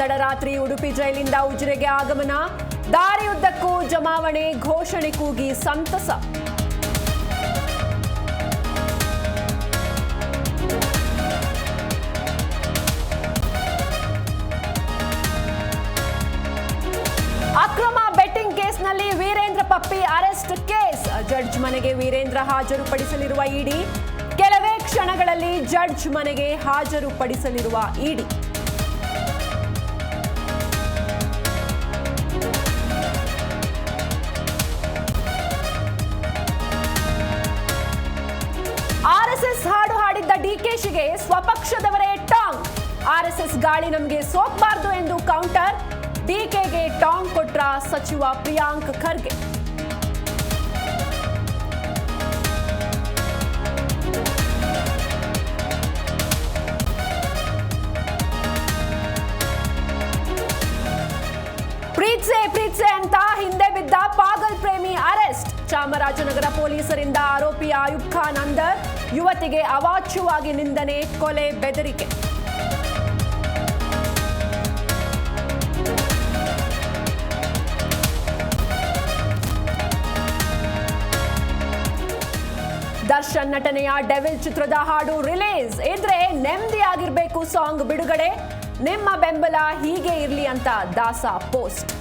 ತಡರಾತ್ರಿ ಉಡುಪಿ ಜೈಲಿಂದ ಉಜಿರೆಗೆ ಆಗಮನ, ದಾರಿಯುದ್ದಕ್ಕೂ ಜಮಾವಣೆ ಘೋಷಣೆ ಕೂಗಿ ಸಂತಸ. ಅಕ್ರಮ ಬೆಟ್ಟಿಂಗ್ ಕೇಸ್ನಲ್ಲಿ ವೀರೇಂದ್ರ ಪಪ್ಪಿ ಅರೆಸ್ಟ್ ಕೇಸ್. ಜಡ್ಜ್ ಮನೆಗೆ ವೀರೇಂದ್ರ ಹಾಜರುಪಡಿಸಲಿರುವ ಇಡಿ. ಕೆಲವೇ ಕ್ಷಣಗಳಲ್ಲಿ ಜಡ್ಜ್ ಮನೆಗೆ ಹಾಜರುಪಡಿಸಲಿರುವ ಇಡಿ. ಆರ್ಎಸ್ಎಸ್ ಹಾಡು ಹಾಡಿದ್ದ ಡಿಕೆಶಿಗೆ ಸ್ವಪಕ್ಷದವರೇ ಟಾಂಗ್. ಆರ್ಎಸ್ಎಸ್ ಗಾಳಿ ನಮಗೆ ಸೋಕ್ಬಾರ್ದು ಎಂದು ಕೌಂಟರ್. ಡಿಕೆಗೆ ಟಾಂಗ್ ಕೊಟ್ರ ಸಚಿವ ಪ್ರಿಯಾಂಕ್ ಖರ್ಗೆ. ಪ್ರೀತ್ಸೆ ಅಂತ ಹಿಂದೆ ಬಿದ್ದ ಪಾಗಲ್ ಪ್ರೇಮಿ ಅರೆಸ್ಟ್. ಚಾಮರಾಜನಗರ ಪೊಲೀಸರಿಂದ ಆರೋಪಿ ಆಯುಬ್ ಖಾನ್ ಅಂದರ್. ಯುವತಿಗೆ ಅವಾಚ್ಯವಾಗಿ ನಿಂದನೆ, ಕೊಲೆ ಬೆದರಿಕೆ. ದರ್ಶನ್ ನಟನೆಯ ಡೆವಿಲ್ ಚಿತ್ರದ ಹಾಡು ರಿಲೀಸ್. ಇದ್ರೆ ನೆಮ್ಮದಿಯಾಗಿರ್ಬೇಕು ಸಾಂಗ್ ಬಿಡುಗಡೆ. ನಿಮ್ಮ ಬೆಂಬಲ ಹೀಗೆ ಇರ್ಲಿ ಅಂತ ದಾಸ ಪೋಸ್ಟ್.